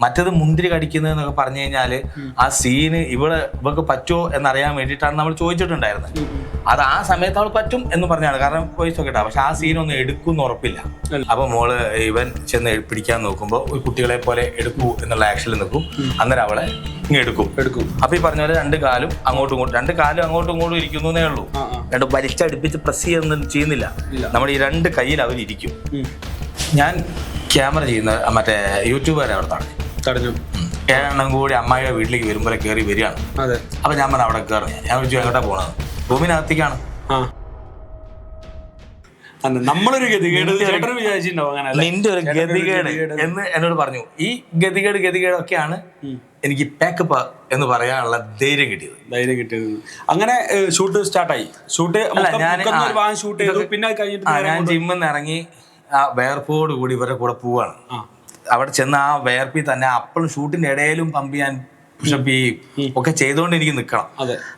മറ്റത് മുന്തിരി കടിക്കുന്നതെന്നൊക്കെ പറഞ്ഞു കഴിഞ്ഞാൽ ആ സീന് ഇവർക്ക് പറ്റുമോ എന്നറിയാൻ വേണ്ടിയിട്ടാണ് നമ്മൾ ചോദിച്ചിട്ടുണ്ടായിരുന്നത്. അത് ആ സമയത്ത് അവൾ പറ്റും എന്ന് പറഞ്ഞാണ്, കാരണം വോയിസ് ഒക്കെ ഇട്ടാ. പക്ഷെ ആ സീനൊന്നും എടുക്കുമെന്ന് ഉറപ്പില്ല. അപ്പൊ മോള് ഇവൻ ചെന്ന് പിടിക്കാൻ നോക്കുമ്പോൾ ഒരു കുട്ടികളെ പോലെ എടുക്കൂ എന്നുള്ള ആക്ഷനിൽ നിൽക്കും. അന്നേരം അവളെ ഇങ്ങനെ എടുക്കും. അപ്പൊ ഈ പറഞ്ഞ പോലെ രണ്ട് കാലും അങ്ങോട്ടും ഇങ്ങോട്ടും ഇരിക്കുന്നേ ഉള്ളൂ. രണ്ട് വലിച്ചടുപ്പിച്ച് പ്രസ് ചെയ്യുന്നില്ല. നമ്മുടെ ഈ രണ്ട് കയ്യിൽ അവരിയ്ക്കും. ഞാൻ ക്യാമറ ചെയ്യുന്ന മറ്റേ യൂട്യൂബുകാരെ അവിടെ തടഞ്ഞു. 7 എണ്ണം കൂടി അമ്മായിയുടെ വീട്ടിലേക്ക് വരുമ്പോൾ കയറി വരികയാണ്. അപ്പൊ ഞാൻ പറഞ്ഞു അവിടെ കയറി. ഞാൻ വിളിച്ചു എങ്ങോട്ടാ പോണത്? റൂമിനകത്തേക്കാണ്. നമ്മളൊരു ഗതികേട് നിന്റെ ഒരു ഗതികേട് എന്ന് എന്നോട് പറഞ്ഞു. ഈ ഗതികേടൊക്കെയാണ് എനിക്ക് പാക്കപ്പ് എന്ന് പറയാനുള്ള ധൈര്യം കിട്ടിയത്. അങ്ങനെ ഷൂട്ട് സ്റ്റാർട്ടായി. ഞാൻ ജിമ്മിൽ നിന്ന് ഇറങ്ങി ആ വേർപ്പോട് കൂടി ഇവരുടെ കൂടെ പോവാണ്. അവിടെ ചെന്ന് ആ വേർപ്പിൽ തന്നെ അപ്പോഴും ഷൂട്ടിന്റെ ഇടയിലും പമ്പ് ചെയ്യാൻ പുഷപ്പ് ചെയ്യും ഒക്കെ ചെയ്തുകൊണ്ട് എനിക്ക് നിൽക്കണം.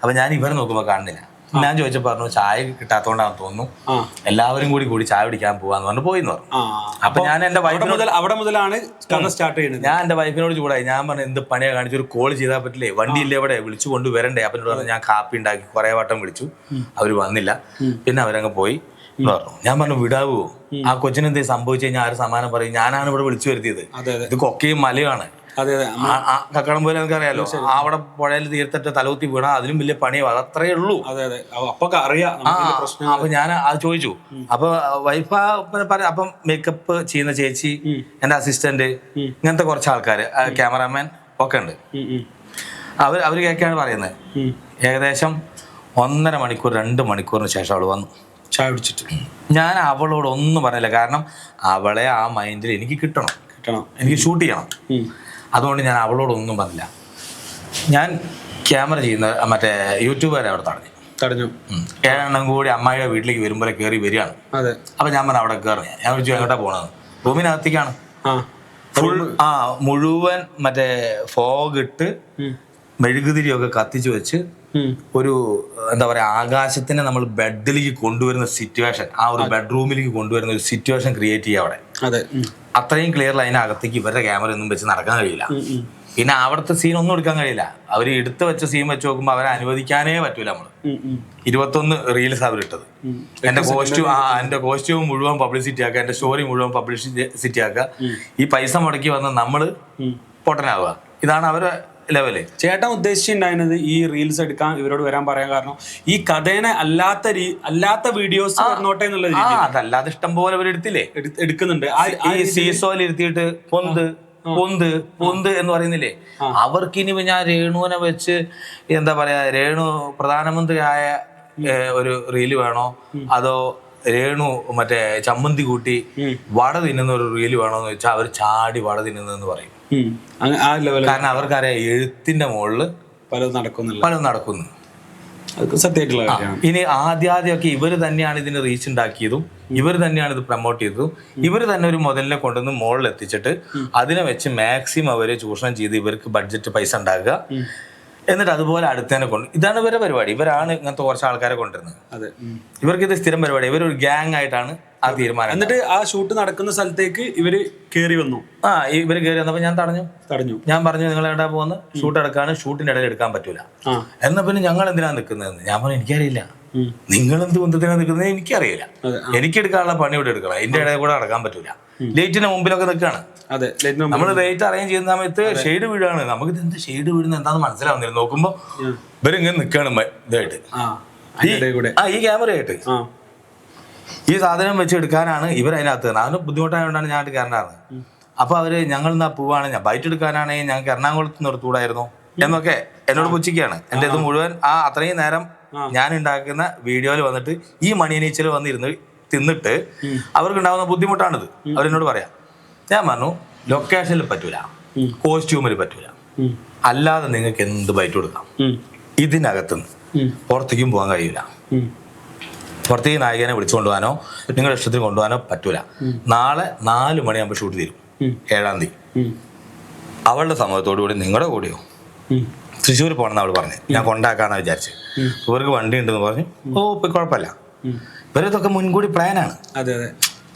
അപ്പൊ ഞാൻ ഇവരെ നോക്കുമ്പോ കാണുന്നില്ല. ഞാൻ ചോദിച്ചപ്പോ പറഞ്ഞു ചായ കിട്ടാത്തോണ്ടാന്ന് തോന്നുന്നു, എല്ലാവരും കൂടി ചായ പിടിക്കാൻ പോവാന്ന് പറഞ്ഞു പോയിന്ന് പറഞ്ഞു. അപ്പൊ ഞാൻ എന്റെ വൈഫിനോട് അവിടെ മുതലാണ് സ്റ്റാർട്ട് ചെയ്യുന്നത്. ഞാൻ എന്റെ വൈഫിനോട് ചൂടായി. ഞാൻ പറഞ്ഞു എന്ത് പണിയാ കാണിച്ചു, ഒരു കോൾ ചെയ്താൽ പറ്റില്ലേ, വണ്ടിയില്ലേ ഇവിടെ, വിളിച്ചു കൊണ്ടുവരണ്ടേ? അപ്പൊ എന്നോട് പറഞ്ഞു ഞാൻ കാപ്പി ഉണ്ടാക്കി കുറെ വട്ടം വിളിച്ചു, അവര് വന്നില്ല. പിന്നെ അവരങ്ങ് പോയി പറഞ്ഞു. ഞാൻ പറഞ്ഞു വിടാവോ, ആ കൊച്ചിനെന്തേ സംഭവിച്ചു കഴിഞ്ഞാൽ ആര് സമാനം പറയും? ഞാനാണ് ഇവിടെ വിളിച്ചു വരുത്തിയത്. ഇത് കൊക്കയും മലയാണ്, കക്കടം പോലെ നമുക്കറിയാലോ. അവിടെ പുഴയിൽ തീർത്തിട്ട് തലകുത്തി വീണാ അതിലും വലിയ പണിയോ, അതത്രേ ഉള്ളൂ. അപ്പൊ ഞാൻ അത് ചോദിച്ചു. അപ്പൊ വൈഫ് അപ്പം മേക്കപ്പ് ചെയ്യുന്ന ചേച്ചി, എന്റെ അസിസ്റ്റന്റ്, ഇങ്ങനത്തെ കുറച്ച് ആൾക്കാര്, ക്യാമറാമാൻ ഒക്കെ ഉണ്ട്. അവര് കേൾക്കാണ് പറയുന്നത്. ഏകദേശം 1.5 മണിക്കൂർ 2 മണിക്കൂറിന് ശേഷം അവള് വന്നു ചായ പിടിച്ചിട്ട്. ഞാൻ അവളോട് ഒന്നും പറഞ്ഞില്ല, കാരണം അവളെ ആ മൈൻഡിൽ എനിക്ക് കിട്ടണം, എനിക്ക് ഷൂട്ട് ചെയ്യണം. അതുകൊണ്ട് ഞാൻ അവളോടൊന്നും പറഞ്ഞില്ല. ഞാൻ ക്യാമറ ചെയ്യുന്ന മറ്റേ യൂട്യൂബുകാരെ അവിടെ തടഞ്ഞു. 7 എണ്ണം കൂടി അമ്മായിയുടെ വീട്ടിലേക്ക് വരുമ്പോൾ കയറി വരികയാണ്. അപ്പൊ ഞാൻ പറഞ്ഞു അവിടെ കയറി. ഞാൻ വിളിച്ചു എങ്ങോട്ടാ പോണത്? റൂമിനകത്തേക്കാണ്. ഫുൾ മുഴുവൻ മറ്റേ ഫോഗ് ഇട്ട് മെഴുകുതിരിയൊക്കെ കത്തിച്ചു വെച്ച് ഒരു എന്താ പറയാ, ആകാശത്തിനെ നമ്മൾ ബെഡിലേക്ക് കൊണ്ടുവരുന്ന സിറ്റുവേഷൻ, ആ ഒരു ബെഡ്റൂമിലേക്ക് കൊണ്ടുവരുന്ന ഒരു സിറ്റുവേഷൻ ക്രിയേറ്റ് ചെയ്യുക അവിടെ. അത്രയും ക്ലിയർ അതിനകത്തേക്ക് ഇവരുടെ ക്യാമറ ഒന്നും വെച്ച് നടക്കാൻ കഴിയില്ല. പിന്നെ അവിടുത്തെ സീൻ ഒന്നും എടുക്കാൻ കഴിയില്ല. അവർ എടുത്തു വെച്ച സീൻ വെച്ച് നോക്കുമ്പോൾ അവരെ അനുവദിക്കാനേ പറ്റൂല. നമ്മള് 21 റീൽസ് അവരിട്ടത്. എന്റെ കോസ്റ്റ്യൂം മുഴുവൻ പബ്ലിസിറ്റി ആക്കുക, എന്റെ സ്റ്റോറി മുഴുവൻ പബ്ലിസിറ്റി ആക്കുക. ഈ പൈസ മുടക്കി വന്ന് നമ്മള് പൊട്ടനാവുക. ഇതാണ് അവരെ ലെവല്. ചേട്ടൻ ഉദ്ദേശിച്ചിട്ടുണ്ടായിരുന്നത് ഈ റീൽസ് എടുക്കാൻ ഇവരോട് വരാൻ പറയാൻ കാരണം ഈ കഥേനെ അല്ലാത്ത വീഡിയോസ് നോട്ടെ എന്നുള്ളത്. അതല്ലാതെ ഇഷ്ടം പോലെ അവർ എടുക്കുന്നുണ്ട്. ഈ സീസോയിൽ ഇരുത്തിയിട്ട് പൊന്ത് എന്ന് പറയുന്നില്ലേ, അവർക്കിനി ഞാൻ രേണുവിനെ വെച്ച് എന്താ പറയാ, രേണു പ്രധാനമന്ത്രിയായ ഒരു റീല് വേണോ, അതോ രേണു മറ്റേ ചമ്മന്തി കൂട്ടി വട തിന്നുന്ന ഒരു റീല് വേണോന്ന് വെച്ചാൽ അവർ ചാടി വട തിന്നുന്നതെന്ന് പറയും. കാരണം അവർക്കറിയാം എഴുത്തിന്റെ മുകളില് പലതും നടക്കുന്നു. ഇനി ആദ്യമൊക്കെ ഇവര് തന്നെയാണ് ഇതിന് റീച്ച് ഉണ്ടാക്കിയതും, ഇവർ തന്നെയാണ് ഇത് പ്രൊമോട്ട് ചെയ്തതും. ഇവർ തന്നെ ഒരു മുതലിനെ കൊണ്ടുവന്ന് മുകളിൽ എത്തിച്ചിട്ട് അതിനെ വെച്ച് മാക്സിമം അവരെ ചൂഷണം ചെയ്ത് ഇവർക്ക് ബഡ്ജറ്റ് പൈസ ഉണ്ടാക്കുക, എന്നിട്ട് അതുപോലെ അടുത്തന്നെ ഇതാണ് ഇവരുടെ പരിപാടി. ഇവരാണ് ഇങ്ങനത്തെ കുറച്ച് ആൾക്കാരെ കൊണ്ടുവരുന്നത്. ഇവർക്ക് ഇത് സ്ഥിരം പരിപാടി. ഇവരൊരു ഗ്യാങ് ആയിട്ടാണ് ആ തീരുമാനം. എന്നിട്ട് ആ ഷൂട്ട് നടക്കുന്ന സ്ഥലത്തേക്ക് ഇവര് കയറി വന്നു. ഇവര് കയറി വന്നപ്പോ ഞാൻ തടഞ്ഞു. ഞാൻ പറഞ്ഞു നിങ്ങൾ എവിടെ പോകുന്നത്? ഷൂട്ട് എടുക്കാണ്, ഷൂട്ടിന്റെ ഇടയിൽ എടുക്കാൻ പറ്റൂല. എന്നാ പിന്നെ ഞങ്ങൾ എന്തിനാ നിൽക്കുന്നതെന്ന് ഞാൻ പറഞ്ഞു. എനിക്കറിയില്ല, നിങ്ങൾ എന്ത് ബന്ധത്തിനാണ് നിൽക്കുന്നത് എനിക്കറിയില്ല. എനിക്ക് എടുക്കാനുള്ള പണി ഇവിടെ എടുക്കണം, എന്റെ ഇടയിൽ കൂടെ നടക്കാൻ പറ്റൂല. ലൈറ്റിന്റെ മുമ്പിലൊക്കെ നിൽക്കുകയാണ്. നമ്മൾ ലൈറ്റ് അറേഞ്ച് ചെയ്യുന്ന സമയത്ത് ഷെയ്ഡ് വീഴാണ്. നമുക്ക് എന്ത് ഷെയ്ഡ് വീഴുന്ന എന്താന്ന് മനസ്സിലാവുന്നില്ല. നോക്കുമ്പോ ഇവരിങ്ങനെ നിൽക്കുകയാണ് ഇതായിട്ട്, ഈ ക്യാമറ ആയിട്ട്. ഈ സാധനം വെച്ച് എടുക്കാനാണ് ഇവർ അതിനകത്ത്. അതിന് ബുദ്ധിമുട്ടായതുകൊണ്ടാണ് ഞാൻ കയറേണ്ടത്. അപ്പൊ അവര് ഞങ്ങൾ എന്നാ പോവാണ്, ഞാൻ ബൈറ്റ് എടുക്കാനാണെങ്കിൽ ഞങ്ങൾക്ക് എറണാകുളത്ത് നിർത്തൂടായിരുന്നു എന്നൊക്കെ എന്നോട് പുച്ഛിക്കുകയാണ്. എന്റെ ഇത് മുഴുവൻ അത്രയും നേരം ഞാൻ ഉണ്ടാക്കുന്ന വീഡിയോയിൽ വന്നിട്ട് ഈ മണിയനീച്ചൽ വന്നിരുന്ന് തിന്നിട്ട് അവർക്കുണ്ടാവുന്ന ബുദ്ധിമുട്ടാണിത്. അവരെന്നോട് പറയാം. ഞാൻ പറഞ്ഞു ലൊക്കേഷനിൽ പറ്റൂല, കോസ്റ്റ്യൂമിൽ പറ്റൂല, അല്ലാതെ നിങ്ങൾക്ക് എന്ത് ബൈറ്റ് കൊടുക്കാം. ഇതിനകത്തുനിന്ന് പുറത്തേക്കും പോകാൻ കഴിയില്ല. പുറത്തേക്ക് നായികനെ വിളിച്ചു കൊണ്ടുപോകാനോ നിങ്ങളുടെ ഇഷ്ടത്തിന് കൊണ്ടുപോകാനോ പറ്റൂല. നാളെ 4 മണിയാകുമ്പോൾ ഷൂട്ട് തീരും, 7-ാം തീയതി. അവളുടെ സമ്മതത്തോടു കൂടി നിങ്ങളുടെ കൂടെയോ തൃശ്ശൂർ പോകണമെന്ന് അവൾ പറഞ്ഞു. ഞാൻ കൊണ്ടാക്കാന്ന് വിചാരിച്ചു. ഇവർക്ക് വണ്ടി ഉണ്ടെന്ന് പറഞ്ഞു. ഇപ്പൊ കുഴപ്പമില്ല. ഇവരിതൊക്കെ മുൻകൂടി പ്ലാനാണ്.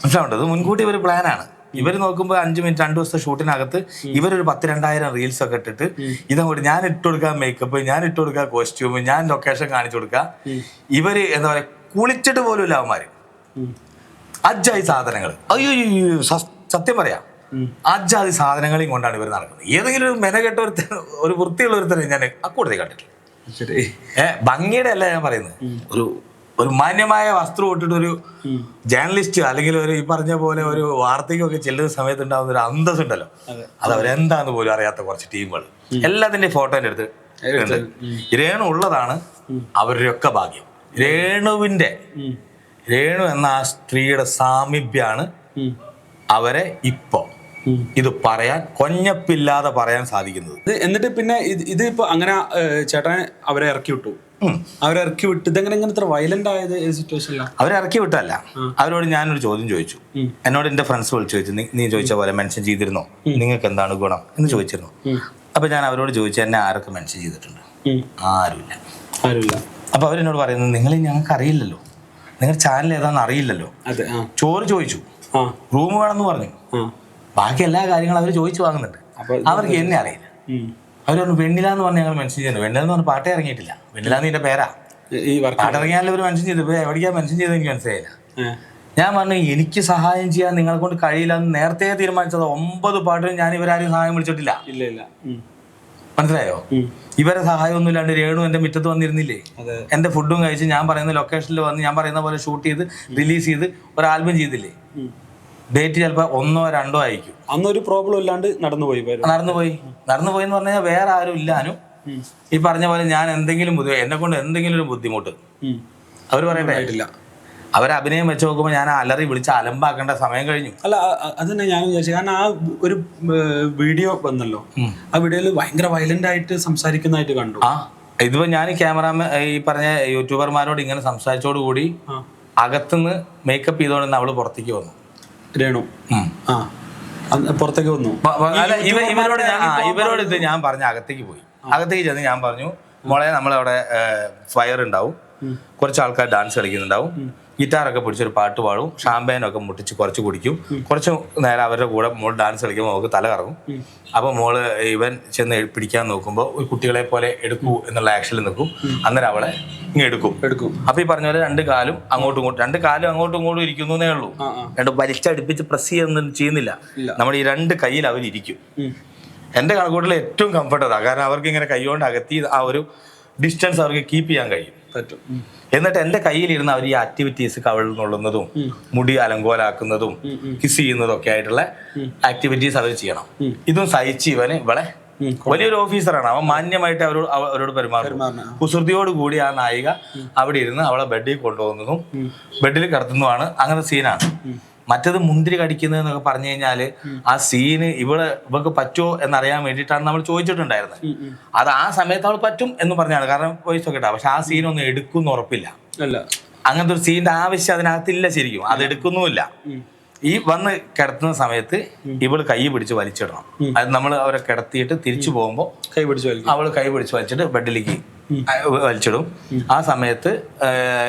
മനസ്സിലാവേണ്ടത്, മുൻകൂട്ടി ഇവർ പ്ലാനാണ്. ഇവർ നോക്കുമ്പോൾ 5 മിനിറ്റ് 2 ദിവസത്തെ ഷൂട്ടിനകത്ത് ഇവരൊരു 10,000-2000 റീൽസ് ഒക്കെ ഇട്ടിട്ട് ഇതങ്ങോട്ട് ഞാൻ ഇട്ട് കൊടുക്കുക മേക്കപ്പ്, ഞാൻ ഇട്ട് കൊടുക്കുക കോസ്റ്റ്യൂം, ഞാൻ ലൊക്കേഷൻ കാണിച്ചു കൊടുക്കുക. ഇവര് എന്താ പറയാ കുളിച്ചിട്ട് പോലും ഇല്ല അവന്മാര്. അജ്ജായി സാധനങ്ങൾ, അയ്യോ സത്യം പറയാം, അജ്ജാതി സാധനങ്ങളെയും കൊണ്ടാണ് ഇവർ നടക്കുന്നത്. ഏതെങ്കിലും ഒരു മെനകെട്ട ഒരു വൃത്തിയുള്ള ഒരുത്തരെ ഞാൻ അക്കൂട്ടത്തിൽ കണ്ടിട്ടില്ല. ഭംഗിയുടെ അല്ല ഞാൻ പറയുന്നത്, ഒരു മാന്യമായ വസ്ത്രം ഇട്ടിട്ട് ഒരു ജേർണലിസ്റ്റ് അല്ലെങ്കിൽ ഒരു ഈ പറഞ്ഞ പോലെ ഒരു വാർത്തയ്ക്കൊക്കെ ചെല്ലുന്ന സമയത്ത് ഉണ്ടാകുന്ന ഒരു അന്തസ് ഉണ്ടല്ലോ, അത് അവരെന്താന്ന് പോലും അറിയാത്ത കുറച്ച് ടീമുകൾ എല്ലാത്തിന്റെയും ഫോട്ടോ എൻ്റെ അടുത്ത്. രേണു ഉള്ളതാണ് അവരുടെയൊക്കെ ഭാഗ്യം. രേണു എന്ന ആ സ്ത്രീയുടെ സാമീപ്യാണ് അവരെ ഇപ്പൊ ഇത് പറയാൻ കൊഞ്ഞപ്പില്ലാതെ പറയാൻ സാധിക്കുന്നത്. എന്നിട്ട് പിന്നെ ഇത് ഇപ്പൊ അങ്ങനെ ചേട്ടനെ അവരെ ഇറക്കി വിട്ടു. ഇതെങ്ങനെ ഇത്ര വയലന്റ് ആയത് സിറ്റുവേഷനിലാണ്? അവരെ ഇറക്കി വിട്ടല്ല, അവരോട് ഞാനൊരു ചോദ്യം ചോദിച്ചു. എന്നോട് എന്റെ ഫ്രണ്ട്സ് വിളിച്ചു ചോദിച്ചു, നീ ചോദിച്ച പോലെ മെൻഷൻ ചെയ്തിരുന്നോ, നിങ്ങൾക്ക് എന്താണ് ഗുണം എന്ന് ചോദിച്ചിരുന്നു. അപ്പൊ ഞാൻ അവരോട് ചോദിച്ചു, എന്നെ ആരൊക്കെ മെൻഷൻ ചെയ്തിട്ടുണ്ട്? ആരുമില്ല. അപ്പൊ അവരെന്നോട് പറയുന്നത്, നിങ്ങളെ ഞങ്ങൾക്ക് അറിയില്ലല്ലോ, നിങ്ങളുടെ ചാനൽ ഏതാണെന്ന് അറിയില്ലല്ലോ. ചോറ് ചോദിച്ചു, റൂം വേണമെന്ന് പറഞ്ഞു, ബാക്കി എല്ലാ കാര്യങ്ങളും അവർ ചോദിച്ചു വാങ്ങുന്നുണ്ട്. അവർക്ക് എന്നെ അറിയില്ല. അവർ പറഞ്ഞു വെണ്ണില എന്ന് പറഞ്ഞ് ഞങ്ങൾ മെൻഷൻ ചെയ്യുന്നു. വെണ്ണില എന്ന് പറഞ്ഞ പാട്ടേ ഇറങ്ങിയിട്ടില്ല. വെണ്ണില നിന്റെ പേരാ, പാട്ടിറങ്ങിയാലും അവർ മെൻഷൻ ചെയ്തു. എവിടേക്കാ മെൻഷൻ ചെയ്തത് എനിക്ക് മനസ്സിലായില്ല. ഞാൻ പറഞ്ഞു എനിക്ക് സഹായം ചെയ്യാൻ നിങ്ങളെ കൊണ്ട് കഴിയില്ല എന്ന് നേരത്തെ തീരുമാനിച്ചത്. 9 പാട്ടിനും ഞാൻ ഇവരാരും സഹായം വിളിച്ചിട്ടില്ല. മനസ്സിലായോ? ഇവരെ സഹായം ഒന്നും ഇല്ലാണ്ട് രേണു എന്റെ മുറ്റത്ത് വന്നിരുന്നില്ലേ, എന്റെ ഫുഡും കഴിച്ച് ഞാൻ പറയുന്ന ലൊക്കേഷനിൽ വന്ന് ഞാൻ പറയുന്ന പോലെ ഷൂട്ട് ചെയ്ത് റിലീസ് ചെയ്ത് ഒരു ആൽബം ചെയ്തില്ലേ. ഡേറ്റ് ചിലപ്പോ 1 or 2 ആയിരിക്കും. അന്നൊരു പ്രോബ്ലം ഇല്ലാണ്ട് നടന്നുപോയി എന്ന് പറഞ്ഞാൽ വേറെ ആരും ഇല്ലാനും ഈ പറഞ്ഞ പോലെ ഞാൻ എന്തെങ്കിലും എന്നെ കൊണ്ട് എന്തെങ്കിലും ഒരു ബുദ്ധിമുട്ട് അവർ പറയണ്ടായിട്ടില്ല. അവരെ അഭിനയം വെച്ച് നോക്കുമ്പോൾ ഞാൻ അലറി വിളിച്ച് അലമ്പാക്കേണ്ട സമയം കഴിഞ്ഞു. അല്ല അത് തന്നെ ഞാൻ വിചാരിച്ചു. കാരണം ആ ഒരു വീഡിയോ വന്നല്ലോ, ആ വീഡിയോയിൽ ഭയങ്കര വയലന്റ് ആയിട്ട് സംസാരിക്കുന്നതായിട്ട് കണ്ടു. ഇതിപ്പോ ഞാൻ ക്യാമറാമാൻ ഈ പറഞ്ഞ യൂട്യൂബർമാരോട് ഇങ്ങനെ സംസാരിച്ചോട് കൂടി അകത്തുനിന്ന് മേക്കപ്പ് ചെയ്തോണ്ട് അവള് പുറത്തേക്ക് വന്നു. രേണു പുറത്തേക്ക് വന്നു. ഇവരോട് ഇത് ഞാൻ പറഞ്ഞ അകത്തേക്ക് പോയി. അകത്തേക്ക് ചെന്ന് ഞാൻ പറഞ്ഞു, മോളെ നമ്മളവിടെ ഫയർ ഉണ്ടാവും, കുറച്ച് ആൾക്കാർ ഡാൻസ് കളിക്കുന്നുണ്ടാവും, ഗിറ്റാറൊക്കെ പിടിച്ചൊരു പാട്ട് പാടും, ഷാമ്പയിനൊക്കെ മുട്ടിച്ച് കുറച്ച് കുടിക്കും, കുറച്ച് നേരം അവരുടെ കൂടെ മോൾ ഡാൻസ് കളിക്കുമ്പോൾ അവൾക്ക് തല കറങ്ങും. അപ്പോൾ മോള് ഇവൻ ചെന്ന് പിടിക്കാൻ നോക്കുമ്പോൾ ഒരു കുട്ടികളെ പോലെ എടുക്കൂ എന്നുള്ള ആക്ഷനിൽ നിൽക്കും. അന്നേരം അവളെ ഇങ്ങനെ എടുക്കും. അപ്പൊ ഈ പറഞ്ഞ പോലെ 2 കാലും അങ്ങോട്ടും ഇങ്ങോട്ടും ഇരിക്കുന്നേ ഉള്ളൂ. 2 വലിച്ചടുപ്പിച്ച് പ്രസ് ചെയ്യുന്നില്ല. നമ്മുടെ ഈ 2 കയ്യിൽ അവരിയ്ക്കും. എന്റെ കണക്കൂട്ടിൽ ഏറ്റവും കംഫർട്ട് അതാ. കാരണം അവർക്ക് ഇങ്ങനെ കൈകൊണ്ട് അകത്തി ആ ഒരു ഡിസ്റ്റൻസ് അവർക്ക് കീപ്പ് ചെയ്യാൻ കഴിയും. എന്നിട്ട് എന്റെ കയ്യിലിരുന്ന് അവർ ഈ ആക്ടിവിറ്റീസ് കവിൾ നുള്ളുന്നതും മുടി അലങ്കോലാക്കുന്നതും കിസ് ചെയ്യുന്നതും ഒക്കെ ആയിട്ടുള്ള ആക്ടിവിറ്റീസ് അവർ ചെയ്യണം. ഇതും സഹിച്ച് ഇവളെ വലിയൊരു ഓഫീസറാണ്. അവൻ മാന്യമായിട്ട് അവരോട് പെരുമാറുന്നു. കുസൃതിയോട് കൂടി ആ നായിക അവിടെ ഇരുന്ന് അവളെ ബെഡിൽ കൊണ്ടുപോകുന്നതും ബെഡിൽ കിടത്തുന്നതുമാണ്. അങ്ങനത്തെ സീനാണ്. മറ്റത് മുന്തിരി കടിക്കുന്നതെന്നൊക്കെ പറഞ്ഞു കഴിഞ്ഞാല് ആ സീന് ഇവൾക്ക് പറ്റുമോ എന്നറിയാൻ വേണ്ടിയിട്ടാണ് നമ്മൾ ചോദിച്ചിട്ടുണ്ടായിരുന്നത്. അത് ആ സമയത്ത് അവൾ പറ്റും എന്ന് പറഞ്ഞാണ്, കാരണം വോയിസ് ഒക്കെ ഇട്ടാ. പക്ഷെ ആ സീനൊന്നും എടുക്കുമെന്ന് ഉറപ്പില്ല. അങ്ങനത്തെ ഒരു സീനിന്റെ ആവശ്യം അതിനകത്തില്ല. ശരിക്കും അത് എടുക്കുന്നുമില്ല. ഈ വന്ന് കിടത്തുന്ന സമയത്ത് ഇവള് കൈ പിടിച്ച് വലിച്ചിടണം. അത് നമ്മൾ അവരെ കിടത്തിയിട്ട് തിരിച്ചു പോകുമ്പോൾ അവള് കൈ പിടിച്ച് വലിച്ചിട്ട് ബെഡിലേക്ക് വലിച്ചിടും. ആ സമയത്ത്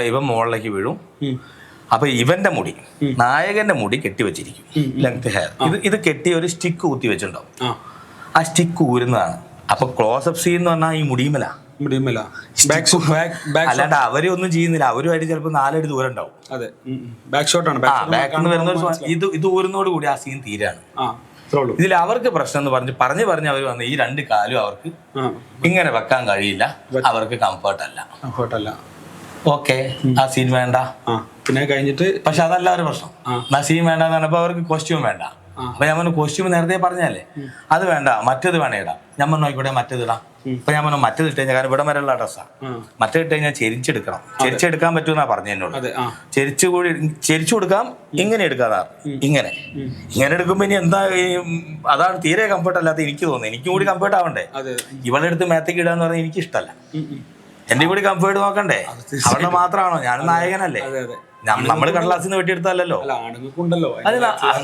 ഇവൻ മുകളിലേക്ക് വീഴും. അപ്പൊ ഇവന്റെ മുടി, നായകന്റെ മുടി കെട്ടിവെച്ചിരിക്കും, ലെങ്ത് ഹെയർ. ഇത് കെട്ടി ഒരു സ്റ്റിക്ക് കുത്തി വെച്ചിട്ടുണ്ടാവും. ആ സ്റ്റിക്ക് ഊരുന്നതാണ്. അപ്പൊ ക്ലോസപ്പ് സീൻ എന്ന് പറഞ്ഞാൽ ഈ മുടിയുമല. അല്ലാണ്ട് അവര് ഒന്നും ചെയ്യുന്നില്ല. അവരുമായിട്ട് ചിലപ്പോൾ 4 അടി ദൂരം ഉണ്ടാവും. ബാക്കിൽ വരുന്ന ഇത് ഊരുന്നോട് കൂടി ആ സീൻ തീരാണ്. ഇതിൽ അവർക്ക് പ്രശ്നം എന്ന് പറഞ്ഞ് അവർ വന്ന് ഈ 2 കാലും അവർക്ക് ഇങ്ങനെ വെക്കാൻ കഴിയില്ല. അവർക്ക് കംഫർട്ടല്ല. ഓക്കെ, ആ സീൻ വേണ്ട. പിന്നെ കഴിഞ്ഞിട്ട് പക്ഷെ അതല്ല ഒരു പ്രശ്നം. ആ സീൻ വേണ്ട എന്ന് പറഞ്ഞപ്പോ അവർക്ക് കോസ്റ്റ്യൂം വേണ്ട. അപ്പൊ ഞാൻ പറഞ്ഞു കോസ്റ്റ്യൂം നേരത്തെ പറഞ്ഞല്ലേ, അത് വേണ്ട, മറ്റേത് വേണേ ഇടാം. ഞാൻ പറഞ്ഞു ആയിക്കോട്ടെ മറ്റേത് ഇടാം. അപ്പൊ ഞാൻ പറഞ്ഞു മറ്റേത് ഇട്ട് കഴിഞ്ഞാൽ, കാരണം ഇവിടെ വരെയുള്ള ഡ്രസ്സാണ്, മറ്റേത് ഇട്ട് കഴിഞ്ഞാൽ ചെരിച്ചെടുക്കണം. ചെരിച്ചെടുക്കാൻ പറ്റുമെന്നാ പറഞ്ഞു എന്നോട്. ചെരിച്ചു കൊടുക്കാം, ഇങ്ങനെ എടുക്കാതാ. ഇങ്ങനെ എടുക്കുമ്പോ ഇനി എന്താ, അതാണ് തീരെ കംഫർട്ട് അല്ലാത്ത എനിക്ക് തോന്നുന്നത്. എനിക്കും കൂടി കംഫർട്ട് ആവണ്ടേ. ഇവളെ എടുത്ത് മേത്തേക്ക് ഇടാന്ന് പറഞ്ഞാൽ എനിക്ക് ഇഷ്ടമല്ല. എന്റെ കൂടി കംഫേർട്ട് നോക്കണ്ടേ. അവളുടെ മാത്രമാണോ? ഞാൻ നായകനല്ലേ. നമ്മള് കടലാസിന്ന് വെട്ടിയെടുത്തല്ലോ.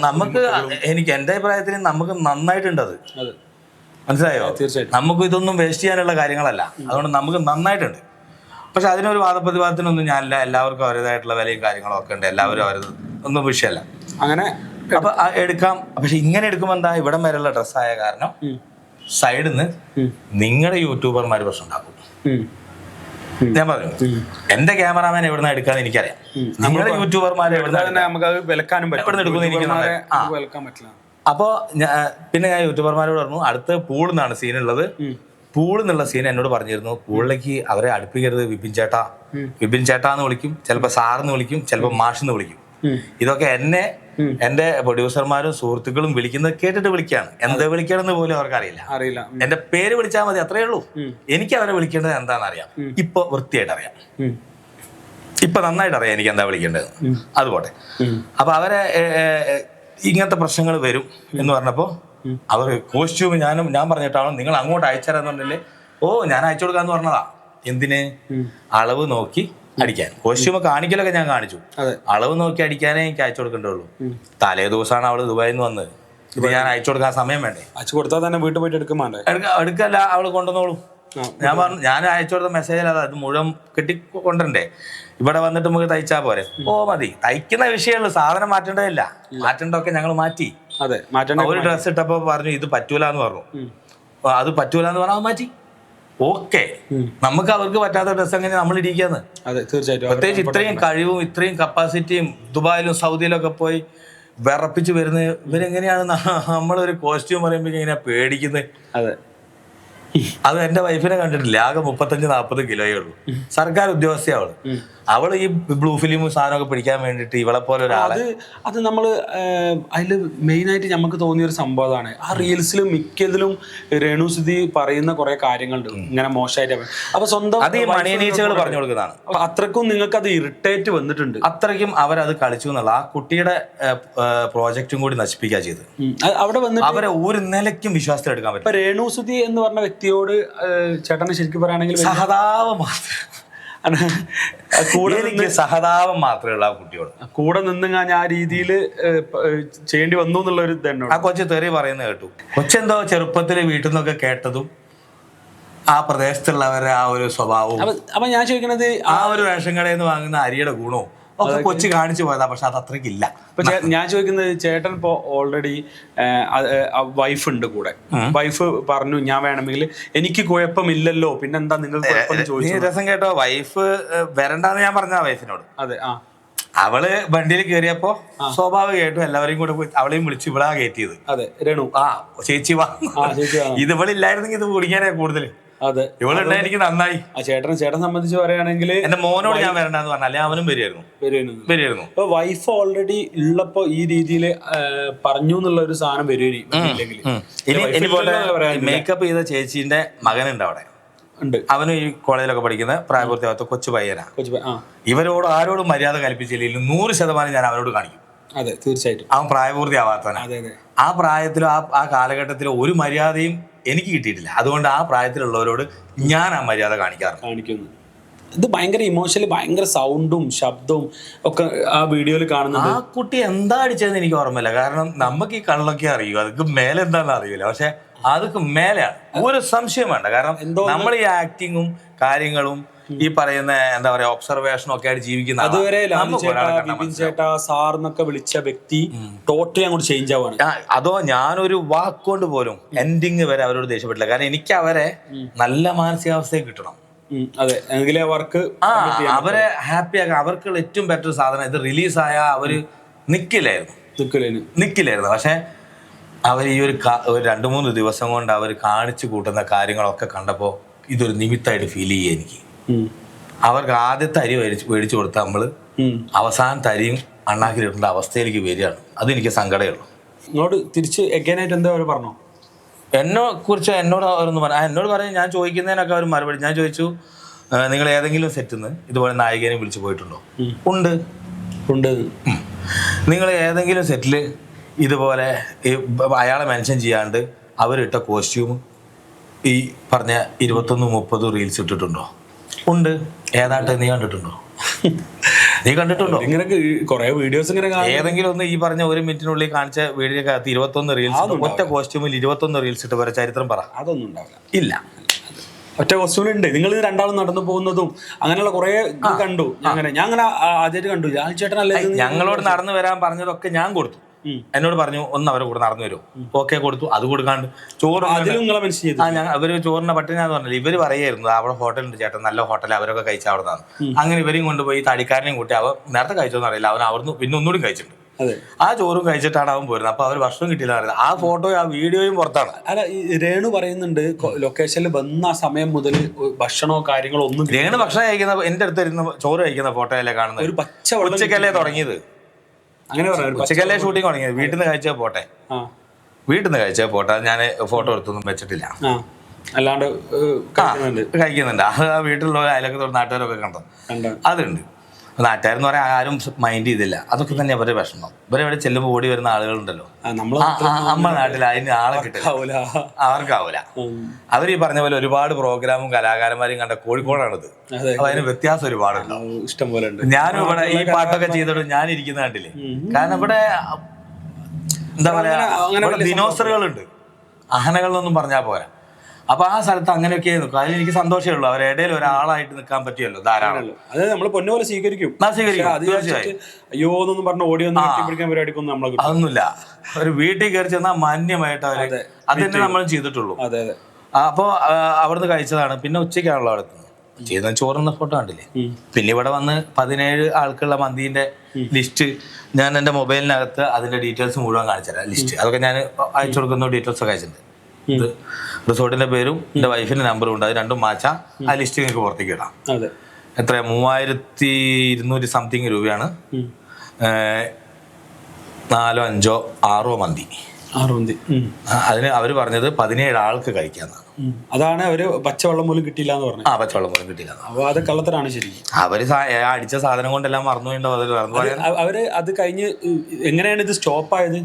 നമുക്ക് എന്റെ അഭിപ്രായത്തിൽ നമുക്ക് നന്നായിട്ടുണ്ടത്. മനസ്സിലായോ? നമുക്ക് ഇതൊന്നും വേസ്റ്റ് ചെയ്യാനുള്ള കാര്യങ്ങളല്ല. അതുകൊണ്ട് നമുക്ക് നന്നായിട്ടുണ്ട്. പക്ഷെ അതിനൊരു വാദപ്രതിവാദത്തിനൊന്നും ഞാനില്ല. എല്ലാവർക്കും അവരുടേതായിട്ടുള്ള വിലയും കാര്യങ്ങളും ഒക്കെ ഉണ്ട്. എല്ലാവരും അവരത് ഒന്നും വിഷയമല്ല. അങ്ങനെ അപ്പൊ എടുക്കാം. പക്ഷെ ഇങ്ങനെ എടുക്കുമ്പോ എന്താ, ഇവിടം വരെയുള്ള ഡ്രസ്സായ കാരണം സൈഡിൽ നിന്ന് നിങ്ങളുടെ യൂട്യൂബർമാർ പ്രശ്നം ഉണ്ടാക്കും. ഞാൻ പറഞ്ഞു എന്റെ ക്യാമറാമാൻ എവിടുന്ന എടുക്കാന്ന് എനിക്കറിയാം. നിങ്ങളുടെ യൂട്യൂബർമാരെ എവിടുന്ന് പറ്റില്ല. അപ്പോ പിന്നെ ഞാൻ യൂട്യൂബർമാരോട് പറഞ്ഞു അടുത്ത പൂളിൽ നിന്നാണ് സീൻ ഉള്ളത്. പൂളിൽ നിന്നുള്ള സീൻ എന്നോട് പറഞ്ഞിരുന്നു, പൂളിലേക്ക് അവരെ അടുപ്പിക്കരുത്, വിപിൻ ചേട്ടാ എന്ന് വിളിക്കും, ചിലപ്പോ സാറെന്ന് വിളിക്കും, ചിലപ്പോ മാഷെന്ന് വിളിക്കും. ഇതൊക്കെ എന്നെ എന്റെ പ്രൊഡ്യൂസർമാരും സുഹൃത്തുക്കളും വിളിക്കുന്നത് കേട്ടിട്ട് വിളിക്കുകയാണ്. എന്താ വിളിക്കണമെന്ന് പോലും അവർക്ക് അറിയില്ല. എന്റെ പേര് വിളിച്ചാൽ മതി, അത്രേ ഉള്ളൂ. എനിക്ക് അവരെ വിളിക്കേണ്ടത് എന്താണെന്ന് അറിയാം. ഇപ്പൊ വൃത്തിയായിട്ട് അറിയാം, ഇപ്പൊ നന്നായിട്ട് അറിയാം എനിക്ക് എന്താ വിളിക്കേണ്ടത്. അതുപോട്ടെ. അപ്പൊ അവരെ ഇങ്ങനത്തെ പ്രശ്നങ്ങൾ വരും എന്ന് പറഞ്ഞപ്പോ അവർ കോസ്റ്റ്യൂം ഞാൻ പറഞ്ഞിട്ടാണോ നിങ്ങൾ അങ്ങോട്ട് അയച്ചുതരാന്നുണ്ടെങ്കിൽ ഞാൻ അയച്ചു കൊടുക്കാന്ന് പറഞ്ഞതാ. എന്തിന്? അളവ് നോക്കി അടിക്കാൻ. കോസ്റ്റ്യൂം കാണിക്കലൊക്കെ ഞാൻ കാണിച്ചു, അളവ് നോക്കി അടിക്കാനേ എനിക്ക് അയച്ചു കൊടുക്കേണ്ടുള്ളൂ. തലേ ദിവസമാണ് അവള് ദുബായിൽ നിന്ന് വന്നത്. ഇത് ഞാൻ അയച്ചു കൊടുക്കാൻ സമയം വേണ്ടേ? അയച്ചു കൊടുത്താൽ തന്നെ വീട്ടിൽ പോയിട്ട് എടുക്കല്ല, അവള് കൊണ്ടുവന്നോളൂ. ഞാൻ പറഞ്ഞു ഞാൻ അയച്ചു കൊടുത്ത മെസ്സേജ് അല്ല, അത് മുഴുവൻ കെട്ടി കൊണ്ടണ്ടേ. ഇവിടെ വന്നിട്ട് നമുക്ക് തയ്ച്ചാ പോരെ? മതി, തയ്ക്കുന്ന വിഷയമുള്ളൂ, സാധനം മാറ്റേണ്ടതില്ല. മാറ്റേണ്ടതൊക്കെ ഞങ്ങൾ മാറ്റി. ഒരു ഡ്രസ്സ് ഇട്ടപ്പോ പറഞ്ഞു ഇത് പറ്റൂലെന്ന് പറഞ്ഞു. അത് പറ്റൂലെന്ന് പറഞ്ഞാൽ അത് മാറ്റി. ഓക്കെ, നമുക്ക് അവർക്ക് പറ്റാത്ത ഡ്രസ്സ് എങ്ങനെ നമ്മൾ ഇരിക്കാന്ന്? പ്രത്യേകിച്ച് ഇത്രയും കഴിവും ഇത്രയും കപ്പാസിറ്റിയും ദുബായിലും സൗദിയിലും ഒക്കെ പോയി വിറപ്പിച്ച് വരുന്ന ഇവരെങ്ങനെയാണ് നമ്മളൊരു കോസ്റ്റ്യൂം പറയുമ്പോ ഇങ്ങനെ പേടിക്കുന്നത്? അത് എന്റെ വൈഫിനെ കണ്ടിട്ടില്ല. ആകെ 35-40 കിലോയേ ഉള്ളൂ. സർക്കാർ ഉദ്യോഗസ്ഥ അവള് ഈ ബ്ലൂ ഫിലിമും സാധനമൊക്കെ പിടിക്കാൻ വേണ്ടിട്ട് ഇവളെ പോലെ ഒരാളെ അത് നമ്മള് അതില് മെയിനായിട്ട് നമുക്ക് തോന്നിയൊരു സംഭവമാണ്. ആ റീൽസിൽ മിക്കതിലും രേണുസുതി പറയുന്ന കുറെ കാര്യങ്ങളുണ്ട് ഇങ്ങനെ മോശമായിട്ട്. അപ്പൊ സ്വന്തം അത് ഈ മണിയനീച്ചകൾ പറഞ്ഞു കൊടുക്കുന്നതാണ്. അത്രക്കും നിങ്ങൾക്ക് അത് ഇറിറ്റേറ്റ് വന്നിട്ടുണ്ട്. അത്രയ്ക്കും അവരത് കളിച്ചു എന്നുള്ള ആ കുട്ടിയുടെ പ്രോജക്റ്റും കൂടി നശിപ്പിക്കുക ചെയ്ത്. അവിടെ വന്നിട്ട് അവരെ ഒരു നിലയ്ക്കും വിശ്വാസത്തിൽ എടുക്കാൻ പറ്റും. രേണുസുതി എന്ന് പറഞ്ഞ വ്യക്തിയോട് ചേട്ടന് ശരിക്കും പറയുകയാണെങ്കിൽ സഹതാപം സഹതാപം മാത്രമേ ഉള്ളൂ ആ കുട്ടിയോട്. കൂടെ നിന്ന് ഞാൻ ആ രീതിയിൽ ചെയ്യേണ്ടി വന്നു എന്നുള്ള ഒരു ഇതാണ്. ആ കൊച്ചു തെറി പറയുന്നത് കേട്ടു. കൊച്ചെന്തോ ചെറുപ്പത്തിൽ വീട്ടിൽ നിന്നൊക്കെ കേട്ടതും ആ പ്രദേശത്തുള്ളവരുടെ ആ ഒരു സ്വഭാവവും അപ്പൊ ഞാൻ ചോദിക്കുന്നത് ആ ഒരു റേഷൻ കടയിൽ നിന്ന് വാങ്ങുന്ന അരിയുടെ ഗുണവും ഒക്കെ കൊച്ചു കാണിച്ചു പോയതാ. പക്ഷെ അത് അത്രയ്ക്കില്ല. ഞാൻ ചോദിക്കുന്നത് ചേട്ടൻ ഇപ്പോ ഓൾറെഡി വൈഫ് ഉണ്ട് കൂടെ. വൈഫ് പറഞ്ഞു ഞാൻ വേണമെങ്കിൽ എനിക്ക് കുഴപ്പമില്ലല്ലോ, പിന്നെന്താ നിങ്ങൾക്ക് ചോദിച്ചു. രസം കേട്ടോ, വൈഫ് വരണ്ടെന്ന് ഞാൻ പറഞ്ഞ വൈഫിനോട്. അതെ, അവള് വണ്ടിയിൽ കയറിയപ്പോ സ്വാഭാവികമായിട്ടും എല്ലാവരെയും കൂടെ അവളെയും വിളിച്ചു ഇവളാ കയറ്റിയത്. അതെ, രേണു ചേച്ചി വാ. ഇത് ഇവളില്ലായിരുന്നെങ്കിൽ ഇത് കുടിക്കാനേ കൂടുതൽ. അതെ, ഇവളുണ്ടായി എനിക്ക് നന്നായി. ചേട്ടൻ സംബന്ധിച്ച് പറയുകയാണെങ്കിൽ എന്റെ മോനോട് ഞാൻ വരണ്ടെന്ന് പറഞ്ഞ അല്ലെ അവനും വരുമായിരുന്നു. ഇപ്പൊ വൈഫ് ഓൾറെഡി ഉള്ളപ്പോ ഈ രീതിയിൽ പറഞ്ഞു എന്നുള്ള ഒരു സാധനം മേക്കപ്പ് ചെയ്ത ചേച്ചീന്റെ മകനുണ്ട് അവിടെ ഉണ്ട്. അവനും ഈ കോളേജിലൊക്കെ പഠിക്കുന്ന പ്രായപൂർത്തിയാവാത്ത കൊച്ചു പയ്യനാ. ഇവരോട് ആരോടും മര്യാദ കൽപ്പിച്ചില്ലെങ്കിൽ 100% ഞാൻ അവരോട് കാണിക്കും. അതെ, തീർച്ചയായിട്ടും. അവൻ പ്രായപൂർത്തിയാവാത്തവനാ. ആ പ്രായത്തിലും ആ കാലഘട്ടത്തിലും ഒരു മര്യാദയും എനിക്ക് കിട്ടിയിട്ടില്ല. അതുകൊണ്ട് ആ പ്രായത്തിലുള്ളവരോട് ഞാൻ ആ മര്യാദ കാണിക്കുന്നു. ഇത് ഭയങ്കര ഇമോഷണലി ഭയങ്കര സൗണ്ടും ശബ്ദവും ഒക്കെ ആ വീഡിയോയിൽ കാണുന്നത്. ആ കുട്ടി എന്താ അടിച്ചതെന്ന് എനിക്ക് ഓർമ്മയില്ല. കാരണം നമുക്ക് ഈ കണ്ണൊക്കെ അറിയൂ, അതൊക്കെ മേലെ എന്താണെന്ന് അറിയില്ല. പക്ഷെ അതൊക്കെ മേലെയാണ്, ഒരു സംശയം വേണ്ട. കാരണം നമ്മൾ ഈ ആക്ടിങ്ങും കാര്യങ്ങളും ഈ പറയുന്ന എന്താ പറയാ ഒബ്സർവേഷനും ഒക്കെ ആയിട്ട് ജീവിക്കുന്ന അതുവരെ ചേട്ടാ സാറിനൊക്കെ വിളിച്ച വ്യക്തി ടോട്ടലി അങ്ങോട്ട് ചേഞ്ച് ആവാണ്. അതോ ഞാനൊരു വാക്കുകൊണ്ട് പോലും എൻഡിങ് വരെ അവരോട് ദേഷ്യപ്പെട്ടില്ല. കാരണം എനിക്ക് അവരെ നല്ല മാനസികാവസ്ഥയിൽ കിട്ടണം. അതെ, അവരെ ഹാപ്പി ആക്കാൻ അവർക്കുള്ള ഏറ്റവും ബെറ്റർ സാധനം ഇത് റിലീസായ അവര് നിക്കില്ലായിരുന്നു. പക്ഷെ അവർ ഈ ഒരു 2-3 ദിവസം കൊണ്ട് അവർ കാണിച്ചു കൂട്ടുന്ന കാര്യങ്ങളൊക്കെ കണ്ടപ്പോ ഇതൊരു നിമിത്തമായിട്ട് ഫീൽ ചെയ്യുക എനിക്ക്. അവർക്ക് ആദ്യത്തെ അരി മേടിച്ചു കൊടുത്ത നമ്മള് അവസാനം തരിയും അണ്ണാക്കിലിടേണ്ട അവസ്ഥയിലേക്ക് വരികയാണ്. അതെനിക്ക് സങ്കടമുള്ളൂ. എന്നോട് തിരിച്ച് എഗൈനായിട്ട് എന്താ അവർ പറഞ്ഞോ? എന്നോട് പറഞ്ഞു. ഞാൻ ചോദിക്കുന്നതിനൊക്കെ അവർ മറുപടി. ഞാൻ ചോദിച്ചു നിങ്ങൾ ഏതെങ്കിലും സെറ്റിൽ നിന്ന് ഇതുപോലെ നായികനെ വിളിച്ചു പോയിട്ടുണ്ടോ? ഉണ്ട്. നിങ്ങൾ ഏതെങ്കിലും സെറ്റില് ഇതുപോലെ അയാളെ മെൻഷൻ ചെയ്യാണ്ട് അവരിട്ട കോസ്റ്റ്യൂം ഈ പറഞ്ഞ 21-30 റീൽസ് ഇട്ടിട്ടുണ്ടോ? ഉണ്ട്. ഏതാട്ടെ നീ കണ്ടിട്ടുണ്ടോ? ഇങ്ങനെ കുറെ വീഡിയോസ് ഇങ്ങനെ ഏതെങ്കിലും ഒന്ന് ഈ പറഞ്ഞ 1 മിനിറ്റിനുള്ളിൽ കാണിച്ച വീഡിയോക്കകത്ത് 21 റീൽസ്, ഒറ്റ കോസ്റ്റ്യൂമിൽ 21 റീൽസ് ഇട്ട് വരെ ചരിത്രം പറ. അതൊന്നും ഉണ്ടാവില്ല. ഇല്ല, ഒറ്റ കോസ്റ്റ്യൂമുണ്ട്. നിങ്ങൾ ഇത് രണ്ടാളും നടന്നു പോകുന്നതും അങ്ങനെയുള്ള കുറെ കണ്ടു. ഞാൻ അങ്ങനെ ആദ്യമായിട്ട് കണ്ടു. ചേട്ടനല്ലേ ഞങ്ങളോട് നടന്നു വരാൻ പറഞ്ഞതൊക്കെ ഞാൻ കൊടുത്തു. എന്നോട് പറഞ്ഞു ഒന്ന് അവരെ കൂടെ നടന്നു വരും. ഓക്കെ കൊടുത്തു. അത് കൊടുക്കാണ്ട് ചോറ് അവര് ചോറിന്റെ പട്ടിണിയാന്ന് പറഞ്ഞില്ല. ഇവര് പറയായിരുന്നു അവിടെ ഹോട്ടലുണ്ട് ചേട്ടൻ, നല്ല ഹോട്ടൽ, അവരൊക്കെ കഴിച്ച അവിടെ നിന്നാണ്. അങ്ങനെ ഇവരെയും കൊണ്ടുപോയി തടിക്കാരനെയും കൂട്ടി അവൻ നേരത്തെ കഴിച്ചോന്ന് അറിയില്ല, അവൻ അവിടുന്ന് പിന്നെ ഒന്നുകൂടി കഴിച്ചിട്ടുണ്ട്. ആ ചോറും കഴിച്ചിട്ടാണ് അവൻ പോരുന്നത്. അപ്പൊ അവര് ഭക്ഷണം കിട്ടിയില്ല പറയുന്നത്. ആ ഫോട്ടോയും ആ വീഡിയോയും പുറത്താണ്. അല്ല, രേണു പറയുന്നുണ്ട് ലൊക്കേഷനിൽ വന്ന സമയം മുതൽ ഭക്ഷണമോ കാര്യങ്ങളോ ഒന്നും. രേണു ഭക്ഷണം കഴിക്കുന്ന എന്റെ അടുത്ത് ഇരുന്ന് ചോറ് കഴിക്കുന്ന ഫോട്ടോയല്ലേ കാണുന്നത്. ഒരു പച്ച ഉച്ചക്കല്ലേ തുടങ്ങിയത്, അങ്ങനെ പറയാം, ഉച്ചക്കല്ലേ ഷൂട്ടിങ് തുടങ്ങിയത്. വീട്ടിൽ നിന്ന് കഴിച്ചാൽ പോട്ടെ, വീട്ടിൽ നിന്ന് കഴിച്ചാൽ പോട്ടെ. ഞാൻ ഫോട്ടോ എടുത്തൊന്നും വെച്ചിട്ടില്ല, അല്ലാണ്ട് കഴിക്കുന്നുണ്ട്. ആ വീട്ടിലുള്ള അയലക്കത്തോട് നാട്ടുകാരൊക്കെ കണ്ടോ, അതുണ്ട്. നാട്ടുകാരെന്ന് പറയാൻ ആരും മൈൻഡ് ചെയ്തില്ല. അതൊക്കെ തന്നെ അവരുടെ വിഷമം. ഇവരെവിടെ ചെല്ലുമ്പോൾ ഓടി വരുന്ന ആളുകളുണ്ടല്ലോ, നമ്മുടെ നാട്ടിൽ അതിന് ആളെ കിട്ടില്ല, അവർക്കാവൂല. അവർ ഈ പറഞ്ഞ പോലെ ഒരുപാട് പ്രോഗ്രാമും കലാകാരന്മാരെയും കണ്ട കോഴിക്കോടാണിത്. അപ്പൊ അതിന് വ്യത്യാസം ഒരുപാടുണ്ടോ, ഇഷ്ടംപോലെ ഉണ്ട്. ഞാനും ഇവിടെ ഈ പാട്ടൊക്കെ ചെയ്തിട്ട് ഞാൻ ഇരിക്കുന്ന കണ്ടില്ലേ. കാരണം ഇവിടെ എന്താ പറയാ, ദിനോസറുകളുണ്ട്, അഹനകളെന്നൊന്നും പറഞ്ഞാൽ പോരാ. അപ്പൊ ആ സ്ഥലത്ത് അങ്ങനെയൊക്കെ നിൽക്കും. അതിൽ എനിക്ക് സന്തോഷമേ ഉള്ളൂ. അവരുടെ ഇടയിൽ ഒരാളായിട്ട് നിൽക്കാൻ പറ്റിയല്ലോ, ധാരാളം. അതായത് നമ്മള് പൊന്നുപോലെ സ്വീകരിക്കും. അയ്യോ എന്നൊന്നും പറഞ്ഞ ഓടി വന്ന് പിടിക്കാൻ പരിപാടിക്കൊന്നും നമ്മൾ അതൊന്നുമില്ല. ഒരു വീട്ടിൽ കയറി ചെന്നാൽ മാന്യമായിട്ട് അവര് അത് തന്നെ നമ്മൾ ചെയ്തിട്ടുള്ളൂ. അപ്പൊ അവിടുന്ന് കഴിച്ചതാണ്. പിന്നെ ഉച്ചയ്ക്കാണല്ലോ അവിടെ ചെയ്യുന്ന ചോറുന്ന ഫോട്ടോ കണ്ടില്ലേ. പിന്നെ ഇവിടെ വന്ന് 17 ആൾക്കുള്ള മന്തിന്റെ ലിസ്റ്റ് ഞാൻ എന്റെ മൊബൈലിനകത്ത് അതിന്റെ ഡീറ്റെയിൽസ് മുഴുവൻ കാണിച്ചുതരാം. ലിസ്റ്റ് അതൊക്കെ ഞാൻ അയച്ചു കൊടുക്കുന്ന ഡീറ്റെയിൽസ് ഒക്കെ അയച്ചിട്ടുണ്ട്. ഇത് റിസോർട്ടിന്റെ പേരും എന്റെ വൈഫിന്റെ നമ്പറും ഉണ്ട്. അത് രണ്ടും മാച്ചാ ആ ലിസ്റ്റ് നിങ്ങൾക്ക് പുറത്തേക്ക് ഇടാം. എത്ര 3200 സംതിങ് രൂപയാണ്. 4 5 6 മന്തി. അതിന് അവര് പറഞ്ഞത് 17 ആൾക്ക് കഴിക്കാന്നാണ്. അതാണ് അവര് പച്ചവെള്ളം പോലും കിട്ടിയില്ല എന്ന് പറഞ്ഞു. പച്ചവെള്ളം പോലും കിട്ടിയില്ല. അപ്പൊ അത് കള്ളത്തരാണ് ശരിക്കും. അവര് അടിച്ച സാധനം കൊണ്ടെല്ലാം മറന്നുപോയിണ്ടോ. അവര് അത് കഴിഞ്ഞ് എങ്ങനെയാണ് ഇത് സ്റ്റോപ്പ് ആയത്?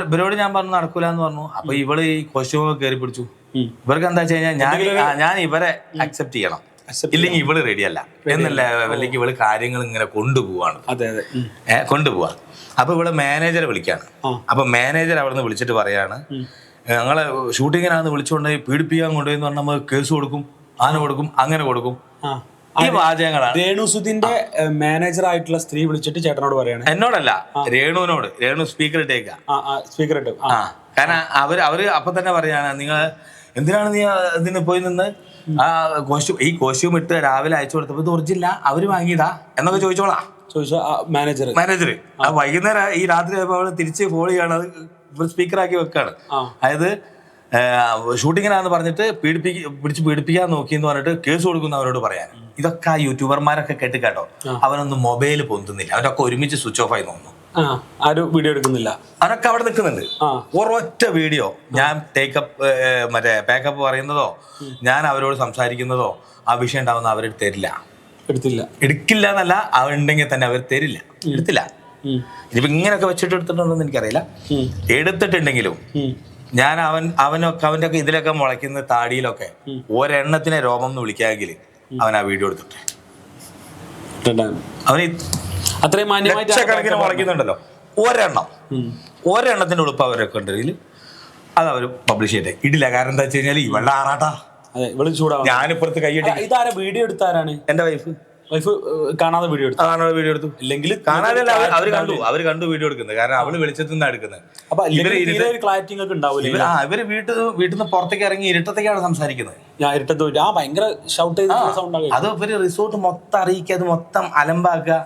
ഇവരോട് ഞാൻ പറഞ്ഞു നടക്കൂല എന്ന് പറഞ്ഞു. അപ്പൊ ഇവള് ഈ കോസ്റ്റ്യൂമൊക്കെ കയറി പിടിച്ചു. ഇവർക്ക് എന്താ വെച്ച് കഴിഞ്ഞാൽ ഞാൻ ഇവരെ അക്സെപ്റ്റ് ചെയ്യണം, ഇല്ലെങ്കിൽ ഇവള് റെഡിയല്ല എന്നല്ല. അല്ലെങ്കിൽ ഇവള് കാര്യങ്ങൾ ഇങ്ങനെ കൊണ്ടുപോവാണ്, കൊണ്ടുപോവാ. അപ്പൊ ഇവിടെ മാനേജറെ വിളിക്കാണ്. അപ്പൊ മാനേജർ അവിടെ നിന്ന് വിളിച്ചിട്ട് പറയാണ്, ഞങ്ങളെ ഷൂട്ടിങ്ങിനാന്ന് വിളിച്ചുകൊണ്ട് പീഡിപ്പിക്കാൻ കൊണ്ടുപോയെന്ന് പറഞ്ഞാൽ നമ്മൾ കേസ് കൊടുക്കും, ആന കൊടുക്കും, അങ്ങനെ കൊടുക്കും. ഈ വാചകങ്ങളാണ്. രേണുസുദിന്റെ മാനേജർ ആയിട്ടുള്ള സ്ത്രീ വിളിച്ചിട്ട് ചേട്ടനോട് പറയാണ്. എന്നോടല്ല, രേണുവിനോട്. രേണു സ്പീക്കർ ഇട്ടേക്ക. കാരണം അവര് അപ്പൊ തന്നെ പറയാണ്, നിങ്ങൾ എന്തിനാണ് നീ ഇതിന് പോയി നിന്ന് ഈ കോസ്റ്റ്യൂം ഇട്ട് രാവിലെ അയച്ചു കൊടുത്തപ്പോ ഇത് ഒറിജിനല്ല, അവര് വാങ്ങിയതാ എന്നൊക്കെ ചോദിച്ചോളാ മാനേജർ. വൈകുന്നേരം ഈ രാത്രി അവള് തിരിച്ച് ഫോൺ ചെയ്യാണ്, അത് സ്പീക്കറാക്കി വെക്കാണ്. അതായത് ഷൂട്ടിങ്ങിനാന്ന് പറഞ്ഞിട്ട് പിടിച്ച് പീഡിപ്പിക്കാൻ നോക്കി എന്ന് പറഞ്ഞിട്ട് കേസ് കൊടുക്കുന്ന അവരോട് പറയാൻ. ഇതൊക്കെ ആ യൂട്യൂബർമാരൊക്കെ കേട്ടോ, അവനൊന്നും മൊബൈൽ പൊന്തുന്നില്ല, അവരൊക്കെ ഒരുമിച്ച് സ്വിച്ച് ഓഫ് ആയി തോന്നുന്നു. ആരും വീഡിയോ എടുക്കുന്നില്ല. അവരൊക്കെ അവിടെ നിൽക്കുന്നുണ്ട്. ഒരൊറ്റ വീഡിയോ ഞാൻ മറ്റേ പാക്കപ്പ് പറയുന്നതോ ഞാൻ അവരോട് സംസാരിക്കുന്നതോ ആ വിഷയം ഉണ്ടാവുന്ന അവരെടുത്ത് എടുക്കില്ല എന്നല്ല, അവരുണ്ടെങ്കിൽ തന്നെ അവർ തരില്ല, എടുത്തില്ല. ഇനിയിപ്പോ ഇങ്ങനെയൊക്കെ വെച്ചിട്ട് എടുത്തിട്ടുണ്ടോന്ന് എനിക്കറിയില്ല. എടുത്തിട്ടുണ്ടെങ്കിലും ഞാൻ അവന്റെ ഒക്കെ ഇതിലൊക്കെ മുളയ്ക്കുന്ന താടിയിലൊക്കെ ഒരെണ്ണത്തിനെ രോമം എന്ന് വിളിക്കാമെങ്കിൽ അവൻ ആ വീഡിയോ എടുത്തിട്ട് അവന് അത്രയും ലക്ഷക്കണക്കിന് മുളയ്ക്കുന്നുണ്ടല്ലോ. ഒരെണ്ണത്തിന്റെ ഉടുപ്പ് അവരൊക്കെ ഉണ്ടെങ്കിൽ അത് അവർ പബ്ലിഷ് ചെയ്തേ ഇടില്ല. കാരണം എന്താ വെച്ച് കഴിഞ്ഞാൽ ഇവളുടെ ആറാട്ടാ, ഞാനിപ്പുറത്ത് കൈയ്യടി. ഇതാരാ വീഡിയോ എടുത്താരാണ്? എന്റെ വൈഫ് കാണാതെ വീഡിയോ എടുത്തു. ഇല്ലെങ്കിൽ കാണാതല്ല, അവര് കണ്ടു വീഡിയോ എടുക്കുന്നത്. കാരണം അവള് വെളിച്ചത്തിൽ നിന്നാണ് എടുക്കുന്നത്. ഇവര് വീട്ടിൽ നിന്ന് പുറത്തേക്ക് ഇറങ്ങി ഇരുട്ടത്തേക്കാണ് സംസാരിക്കുന്നത്. അത് ഇവര് റിസോർട്ട് മൊത്തം അറിയിക്കുക, അത് മൊത്തം അലമ്പാക്കുക.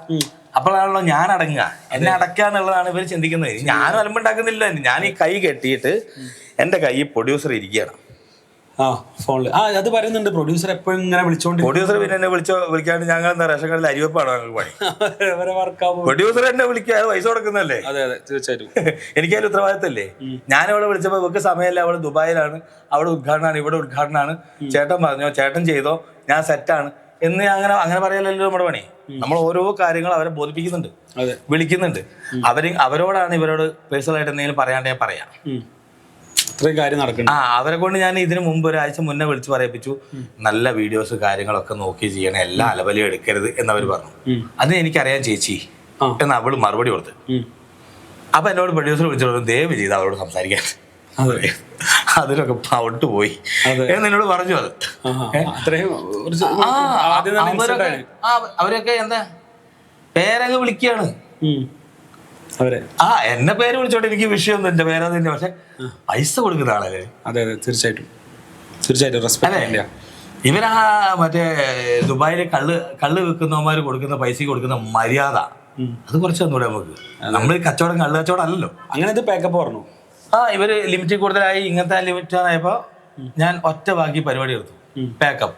അപ്പോഴാണല്ലോ ഞാൻ അടങ്ങുക, എന്നെ അടക്കുക എന്നുള്ളതാണ് ഇവർ ചിന്തിക്കുന്നത്. ഞാനും അലമ്പുണ്ടാക്കുന്നില്ല. ഞാൻ ഈ കൈ കെട്ടിയിട്ട് എന്റെ കൈ പ്രൊഡ്യൂസർ ഇരിക്കുകയാണ് ഫോണില്. അത് പറയുന്നുണ്ട് പ്രൊഡ്യൂസർ എപ്പോഴും ഇങ്ങനെ വിളിച്ചോണ്ട്. പ്രൊഡ്യൂസർ പിന്നെ എന്നെ വിളിക്കാണ്ട് ഞങ്ങൾ എന്താ റേഷൻ കാർഡിൽ അരിവെപ്പാണോ ഞങ്ങൾക്ക് പണി? പ്രൊഡ്യൂസർ എന്നെ വിളിക്കുക, അത് പൈസ കൊടുക്കുന്നല്ലേ. അതെ തീർച്ചയായിട്ടും എനിക്കതിൽ ഉത്തരവാദിത്തല്ലേ. ഞാനവിടെ വിളിച്ചപ്പോൾ ഇവർക്ക് സമയമല്ല, അവള് ദുബായിലാണ്, അവിടെ ഉദ്ഘാടനമാണ്, ഇവിടെ ഉദ്ഘാടനമാണ്. ചേട്ടൻ പറഞ്ഞോ, ചേട്ടൻ ചെയ്തോ, ഞാൻ സെറ്റാണ് എന്ന് അങ്ങനെ പറയാനല്ലോ നമ്മുടെ പണി. നമ്മൾ ഓരോ കാര്യങ്ങൾ അവരെ ബോധിപ്പിക്കുന്നുണ്ട്, വിളിക്കുന്നുണ്ട്. അവരോടാണ് ഇവരോട് പേഴ്സണലായിട്ട് എന്തെങ്കിലും പറയാണ്ടേ പറയാം. അവരെ കൊണ്ട് ഞാൻ ഇതിനു മുമ്പ് ഒരാഴ്ച മുന്നേ വിളിച്ച് പറയിപ്പിച്ചു, നല്ല വീഡിയോസ് കാര്യങ്ങളൊക്കെ നോക്കി ചെയ്യണം, എല്ലാ അലവലിയും എടുക്കരുത് എന്നവർ പറഞ്ഞു. അത് എനിക്കറിയാം ചേച്ചി എന്ന് അവള് മറുപടി കൊടുത്ത്. അപ്പൊ എന്നോട് പ്രൊഡ്യൂസർ വിളിച്ചോളൂ, ദയവ് ചെയ്ത് അവരോട് സംസാരിക്കാൻ, അതിനൊക്കെ ഔട്ട് പോയി എന്നോട് പറഞ്ഞു. അത് അവരൊക്കെ എന്താ പേരങ്ങ് വിളിക്കുകയാണ്. അവരെ എന്നെ പേര് വിളിച്ചോട്ടെ, എനിക്ക് വിഷയമൊന്നും എന്റെ പേര് തന്നെ. പക്ഷെ പൈസ കൊടുക്കുന്ന ആളല്ലേ. അതെ അതെ, തീർച്ചയായിട്ടും റെസ്പെക്ട്. ഇവരാ മറ്റേ ദുബായിലെ കള്ള് വിൽക്കുന്നവന്മാര് കൊടുക്കുന്ന പൈസക്ക് കൊടുക്കുന്ന മര്യാദ അത് കുറച്ച് തന്നൂടെ നമുക്ക്? നമ്മൾ കച്ചവടം കള്ള് കച്ചവടം അല്ലല്ലോ. അങ്ങനെ ഇത് പാക്കപ്പ് പറഞ്ഞു. ഇവര് ലിമിറ്റ് കൂടുതലായി, ഇങ്ങനത്തെ ലിമിറ്റ് ആയപ്പോ ഞാൻ ഒറ്റ ബാക്കി പരിപാടി എടുത്തു. പാക്കപ്പ്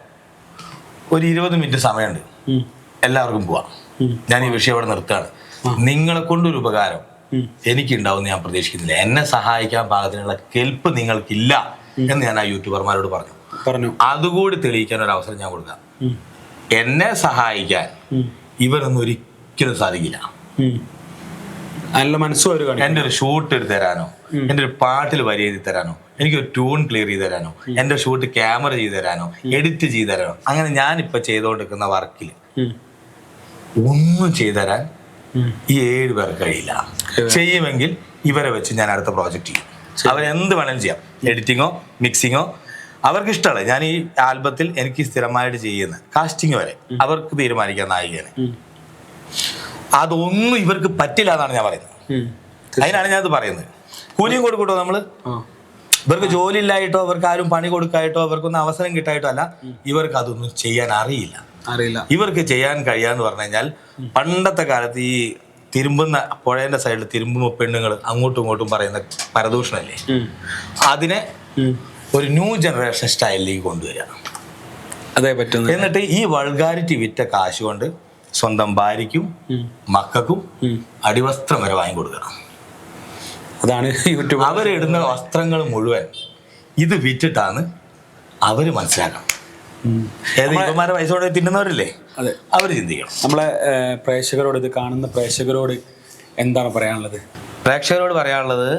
ഒരു 20 മിനിറ്റ് സമയമുണ്ട്, എല്ലാവർക്കും പോവാം. ഞാൻ ഈ വിഷയം ഇവിടെ നിർത്തുകയാണ്. നിങ്ങളെ കൊണ്ടൊരു ഉപകാരം എനിക്കുണ്ടാവും ഞാൻ പ്രതീക്ഷിക്കുന്നില്ല. എന്നെ സഹായിക്കാൻ പാകത്തിനുള്ള കെൽപ്പ് നിങ്ങൾക്കില്ല എന്ന് ഞാൻ ആ യൂട്യൂബർമാരോട് പറഞ്ഞു. അതുകൂടി തെളിയിക്കാൻ ഒരു അവസരം ഞാൻ കൊടുക്കാം. എന്നെ സഹായിക്കാൻ ഇവരൊന്നും ഒരിക്കലും സാധിക്കില്ല. നല്ല മനസ്സും എൻ്റെ ഒരു ഷൂട്ട് എടുത്ത് തരാനോ, എൻ്റെ ഒരു പാട്ടിൽ വരി എഴുതി തരാനോ, എനിക്കൊരു ട്യൂൺ ക്ലിയർ ചെയ്ത് തരാനോ, എൻ്റെ ഷൂട്ട് ക്യാമറ ചെയ്ത് തരാനോ, എഡിറ്റ് ചെയ്ത് തരാനോ, അങ്ങനെ ഞാനിപ്പോൾ ചെയ്തുകൊണ്ടിരിക്കുന്ന വർക്കിൽ ഒന്നും ചെയ്തു തരാൻ ഈ 7 പേർക്ക് കഴിയില്ല. ചെയ്യുമെങ്കിൽ ഇവരെ വെച്ച് ഞാൻ അടുത്ത പ്രോജക്റ്റ് ചെയ്യും. അവരെന്ത് വേണമെങ്കിലും ചെയ്യാം, എഡിറ്റിങ്ങോ മിക്സിങ്ങോ അവർക്ക് ഇഷ്ടമല്ല. ഞാൻ ഈ ആൽബത്തിൽ എനിക്ക് സ്ഥിരമായിട്ട് ചെയ്യുന്ന കാസ്റ്റിംഗ് വരെ അവർക്ക് തീരുമാനിക്കാം നായികനെ. അതൊന്നും ഇവർക്ക് പറ്റില്ല എന്നാണ് ഞാൻ പറയുന്നത്. അതിനാണ് ഞാനത് പറയുന്നത്. കൂലിയും കൊടുക്കട്ടോ നമ്മള്. ഇവർക്ക് ജോലി ഇല്ലായിട്ടോ, ഇവർക്ക് ആരും പണി കൊടുക്കായിട്ടോ, ഇവർക്കൊന്നും അവസരം കിട്ടായിട്ടോ അല്ല, ഇവർക്ക് അതൊന്നും ചെയ്യാൻ അറിയില്ല. ഇവർക്ക് ചെയ്യാൻ കഴിയാന്ന് പറഞ്ഞു കഴിഞ്ഞാൽ, പണ്ടത്തെ കാലത്ത് ഈ തിരുമ്പുന്ന പുഴേന്റെ സൈഡിൽ തിരുമ്പുമ്പോ പെണ്ണുങ്ങൾ അങ്ങോട്ടും ഇങ്ങോട്ടും പറയുന്ന പരദൂഷണല്ലേ, അതിനെ ഒരു ന്യൂ ജനറേഷൻ സ്റ്റൈലിലേക്ക് കൊണ്ടുവരിക. അതേ പറ്റും. എന്നിട്ട് ഈ വൾഗാരിറ്റി വിറ്റ കാശ് കൊണ്ട് സ്വന്തം ഭാര്യയ്ക്കും മക്കൾക്കും അടിവസ്ത്രം വരെ വാങ്ങിക്കൊടുക്കണം. അതാണ് യൂട്യൂബ്. അവരിടുന്ന വസ്ത്രങ്ങൾ മുഴുവൻ ഇത് വിറ്റിട്ടാണ് അവര് മനസ്സിലാക്കണം. ഇവന്മാരെ പൈസ കൊണ്ട് തിന്നുന്നവരില്ലേ, അതെ, അവര് ചിന്തിക്കണം. നമ്മളെ പ്രേക്ഷകരോട്, ഇത് കാണുന്ന പ്രേക്ഷകരോട് എന്താണ് പറയാനുള്ളത്? പ്രേക്ഷകരോട് പറയാനുള്ളത്,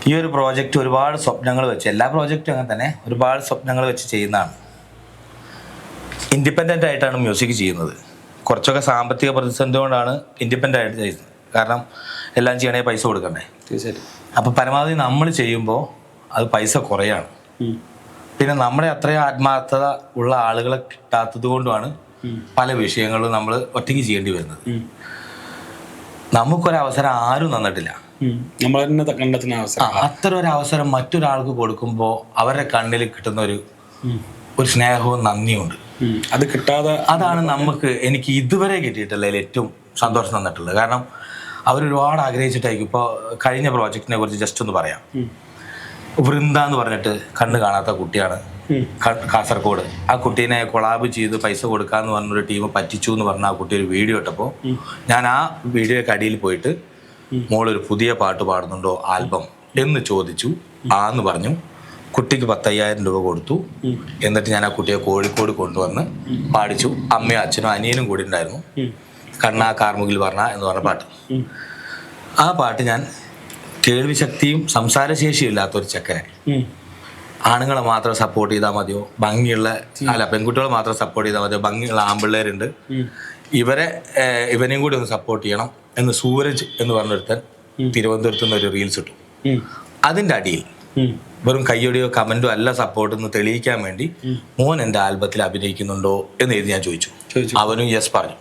ഈ ഒരു പ്രോജക്റ്റ് ഒരുപാട് സ്വപ്നങ്ങൾ വെച്ച്, എല്ലാ പ്രോജക്റ്റും അങ്ങനെ തന്നെ ഒരുപാട് സ്വപ്നങ്ങൾ വെച്ച് ചെയ്യുന്നതാണ്. ഇൻഡിപെൻഡൻ്റ് ആയിട്ടാണ് മ്യൂസിക് ചെയ്യുന്നത്. കുറച്ചൊക്കെ സാമ്പത്തിക പ്രതിസന്ധി കൊണ്ടാണ് ഇൻഡിപെൻഡൻ്റ് ആയിട്ട് ചെയ്യുന്നത്. കാരണം എല്ലാം ചെയ്യണേ പൈസ കൊടുക്കണ്ടേ. തീർച്ചയായിട്ടും. അപ്പോൾ പരമാവധി നമ്മൾ ചെയ്യുമ്പോൾ അത് പൈസ കുറയാണ്. പിന്നെ നമ്മുടെ അത്രയും ആത്മാർത്ഥത ഉള്ള ആളുകളെ കിട്ടാത്തത് കൊണ്ടുമാണ് പല വിഷയങ്ങളും നമ്മൾ ഒറ്റയ്ക്ക് ചെയ്യേണ്ടി വരുന്നത്. നമുക്കൊരവസരം ആരും തന്നിട്ടില്ല. നമ്മൾ തന്നെ കണ്ടെത്തുന്ന അവസരം. അത്ര ഒരു അവസരം മറ്റൊരാൾക്ക് കൊടുക്കുമ്പോൾ അവരുടെ കണ്ണിൽ കിട്ടുന്ന ഒരു സ്നേഹവും നന്ദിയുണ്ട്. അത് കിട്ടാതെ, അതാണ് എനിക്ക് ഇതുവരെ കിട്ടിയിട്ടുള്ളതിൽ ഏറ്റവും സന്തോഷം തന്നിട്ടുള്ളത്. കാരണം അവരൊരുപാട് ആഗ്രഹിച്ചിട്ടായിരിക്കും. ഇപ്പോൾ കഴിഞ്ഞ പ്രോജക്റ്റിനെ കുറിച്ച് ജസ്റ്റ് ഒന്ന് പറയാം. വൃന്ദ എന്ന് പറഞ്ഞിട്ട് കണ്ണ് കാണാത്ത കുട്ടിയാണ്, കാസർഗോഡ്. ആ കുട്ടീനെ കൊളാബ് ചെയ്ത് പൈസ കൊടുക്കാന്ന് പറഞ്ഞൊരു ടീം പറ്റിച്ചു എന്ന് പറഞ്ഞ ആ കുട്ടി ഒരു വീഡിയോ ഇട്ടപ്പോൾ ഞാൻ ആ വീഡിയോയ്ക്ക് അടിയിൽ പോയിട്ട്, മോളൊരു പുതിയ പാട്ട് പാടുന്നുണ്ടോ ആൽബം എന്ന് ചോദിച്ചു. ആന്ന് പറഞ്ഞു. കുട്ടിക്ക് 10,000 രൂപ കൊടുത്തു. എന്നിട്ട് ഞാൻ ആ കുട്ടിയെ കോഴിക്കോട് കൊണ്ടുവന്ന് പാടിച്ചു. അമ്മയും അച്ഛനും അനിയനും കൂടി ഉണ്ടായിരുന്നു. കണ്ണാ കാർമുകിൽ പറഞ്ഞ എന്ന് പറഞ്ഞ പാട്ട്. ആ പാട്ട് ഞാൻ കേൾവി ശക്തിയും സംസാരശേഷിയും ഇല്ലാത്തൊരു ചെക്കനെ, ആണുങ്ങളെ മാത്രം സപ്പോർട്ട് ചെയ്താൽ മതിയോ, ഭംഗിയുള്ള പെൺകുട്ടികളെ മാത്രം സപ്പോർട്ട് ചെയ്താൽ മതിയോ, ഭംഗിയുള്ള ആൺപിള്ളേരുണ്ട്, ഇവനെയും കൂടി ഒന്ന് സപ്പോർട്ട് ചെയ്യണം എന്ന് സൂരജ് എന്ന് പറഞ്ഞൊരുത്തൻ തിരുവനന്തപുരത്ത് നിന്ന് ഒരു റീൽസ് ഇട്ടു. അതിൻ്റെ അടിയിൽ വെറും കയ്യൊടിയോ കമന്റോ അല്ല സപ്പോർട്ട് എന്ന് തെളിയിക്കാൻ വേണ്ടി, മോൻ എൻ്റെ ആൽബത്തിൽ അഭിനയിക്കുന്നുണ്ടോ എന്ന് എഴുതി ഞാൻ ചോദിച്ചു. അവനും യെസ് പറഞ്ഞു.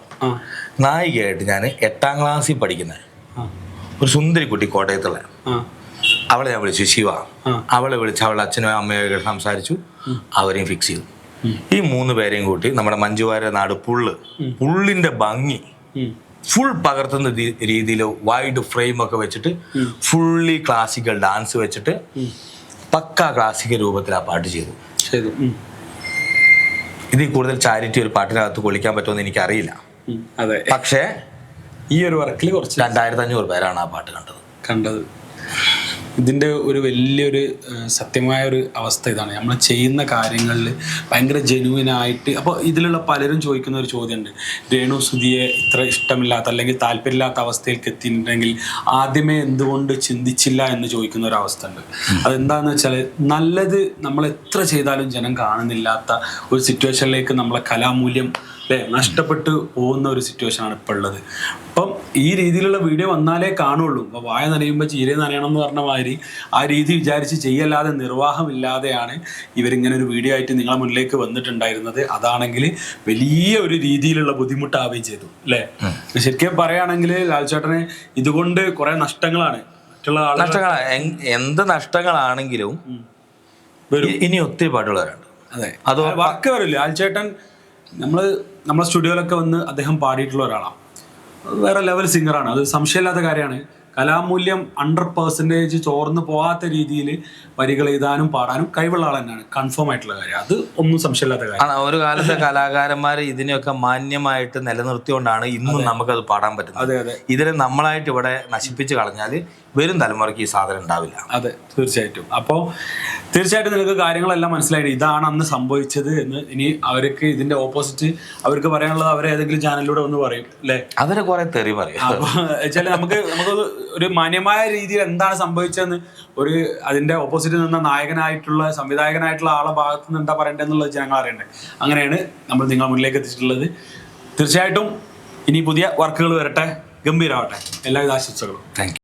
നായികയായിട്ട് ഞാൻ 8ാം ക്ലാസ്സിൽ പഠിക്കുന്ന ഒരു സുന്ദരി കുട്ടി, കോട്ടയത്തുള്ള, അവളെ ഞാൻ വിളിച്ചു ശിവ. അവളെ വിളിച്ച് അവളുടെ അച്ഛനും അമ്മയൊക്കെ സംസാരിച്ചു. അവരെയും ഫിക്സ് ചെയ്തു. ഈ 3 പേരെയും കൂട്ടി നമ്മുടെ മഞ്ജുവാരുടെ നാട് പുള്ളിന്റെ ഭംഗി ഫുൾ പകർത്തുന്ന രീതിയിൽ വൈഡ് ഫ്രെയിം ഒക്കെ വെച്ചിട്ട് ഫുള്ളി ക്ലാസിക്കൽ ഡാൻസ് വെച്ചിട്ട് പക്ക ക്ലാസിക്കൽ രൂപത്തിൽ ആ പാട്ട് ചെയ്തു. ഇതിൽ കൂടുതൽ ചാരിറ്റി ഒരു പാട്ടിനകത്ത് കൊള്ളിക്കാൻ പറ്റുമെന്ന് എനിക്കറിയില്ല. പക്ഷേ ഈ ഒരു വർക്കിൽ കുറച്ച് 2500 പേരാണ് ആ പാട്ട് കണ്ടത്. ഇതിൻ്റെ ഒരു വലിയൊരു സത്യമായ ഒരു അവസ്ഥ ഇതാണ്. നമ്മൾ ചെയ്യുന്ന കാര്യങ്ങളിൽ ഭയങ്കര ജെനുവിനായിട്ട്. അപ്പോൾ ഇതിലുള്ള പലരും ചോദിക്കുന്ന ഒരു ചോദ്യമുണ്ട്, രേണു സുധിയെ ഇത്ര ഇഷ്ടമില്ലാത്ത അല്ലെങ്കിൽ താല്പര്യമില്ലാത്ത അവസ്ഥയിലേക്ക് എത്തിയിട്ടുണ്ടെങ്കിൽ ആദ്യമേ എന്തുകൊണ്ട് ചിന്തിച്ചില്ല എന്ന് ചോദിക്കുന്ന ഒരു അവസ്ഥ ഉണ്ട്. അതെന്താണെന്ന് വെച്ചാൽ, നല്ലത് നമ്മൾ എത്ര ചെയ്താലും ജനം കാണുന്നില്ലാത്ത ഒരു സിറ്റുവേഷനിലേക്ക് നമ്മളെ കലാമൂല്യം അല്ലേ നഷ്ടപ്പെട്ടു പോകുന്ന ഒരു സിറ്റുവേഷനാണ് ഇപ്പോൾ ഉള്ളത്. അപ്പം ഈ രീതിയിലുള്ള വീഡിയോ വന്നാലേ കാണുള്ളൂ. അപ്പോൾ വായ നനയുമ്പോൾ ചീര നനയണം എന്ന് പറഞ്ഞ മാതിരി ആ രീതി വിചാരിച്ച് ചെയ്യല്ലാതെ നിർവാഹമില്ലാതെയാണ് ഇവരിങ്ങനെ ഒരു വീഡിയോ ആയിട്ട് നിങ്ങളെ മുന്നിലേക്ക് വന്നിട്ടുണ്ടായിരുന്നത്. അതാണെങ്കിൽ വലിയ ഒരു രീതിയിലുള്ള ബുദ്ധിമുട്ടാവുകയും ചെയ്തു അല്ലേ. ശരിക്കും പറയുകയാണെങ്കിൽ ലാൽചേട്ടന് ഇതുകൊണ്ട് കുറെ നഷ്ടങ്ങളാണ്. മറ്റുള്ള നഷ്ടങ്ങൾ എന്ത് നഷ്ടങ്ങളാണെങ്കിലും ഇനി ഒത്തിരി പാട്ടുള്ളവരുണ്ട്. അതെ, അത് വർക്ക് വരില്ല. ലാൽചേട്ടൻ നമ്മളെ സ്റ്റുഡിയോയിലൊക്കെ വന്ന് അദ്ദേഹം പാടിയിട്ടുള്ള ഒരാളാണ്. വേറെ ലെവൽ സിംഗറാണ്, അത് സംശയമില്ലാത്ത കാര്യമാണ്. കലാമൂല്യം 100% ചോർന്ന് പോകാത്ത രീതിയിൽ വരികൾ എഴുതാനും പാടാനും കഴിവുള്ള ആൾ തന്നെയാണ്, കൺഫേം ആയിട്ടുള്ള കാര്യം. അത് ഒന്നും സംശയമില്ലാത്ത കാര്യം. ഒരു കാലത്തെ കലാകാരന്മാർ ഇതിനെയൊക്കെ മാന്യമായിട്ട് നിലനിർത്തിക്കൊണ്ടാണ് ഇന്നും നമുക്കത് പാടാൻ പറ്റുന്നത്. അതെ അതെ, ഇതിനെ നമ്മളായിട്ട് ഇവിടെ നശിപ്പിച്ച് കളഞ്ഞാൽ വരും തലമുറയ്ക്ക് ഈ സാധനം ഉണ്ടാവില്ല. അതെ, തീർച്ചയായിട്ടും. അപ്പോൾ തീർച്ചയായിട്ടും നിങ്ങൾക്ക് കാര്യങ്ങളെല്ലാം മനസ്സിലായിട്ട് ഇതാണ് അന്ന് സംഭവിച്ചത് എന്ന്. ഇനി അവർക്ക് ഇതിന്റെ ഓപ്പോസിറ്റ് അവർക്ക് പറയാനുള്ളത് അവരെ ഏതെങ്കിലും ചാനലിലൂടെ ഒന്ന് പറയും അല്ലേ, അവരെ കുറെ തെറി പറയും. അപ്പോൾ വെച്ചാൽ നമുക്ക് ഒരു മാന്യമായ രീതിയിൽ എന്താണ് സംഭവിച്ചതെന്ന് അതിന്റെ ഓപ്പോസിറ്റ് നിന്ന നായകനായിട്ടുള്ള സംവിധായകനായിട്ടുള്ള ആളെ ഭാഗത്ത് നിന്ന് എന്താ പറയേണ്ടതെന്നുള്ളത് ജനങ്ങൾ അറിയണ്ടേ. അങ്ങനെയാണ് നമ്മൾ നിങ്ങളുടെ മുന്നിലേക്ക് എത്തിച്ചിട്ടുള്ളത്. തീർച്ചയായിട്ടും ഇനി പുതിയ വർക്കുകൾ വരട്ടെ, ഗംഭീരമാവട്ടെ. എല്ലാവിധ ആശംസകളും. Thank you.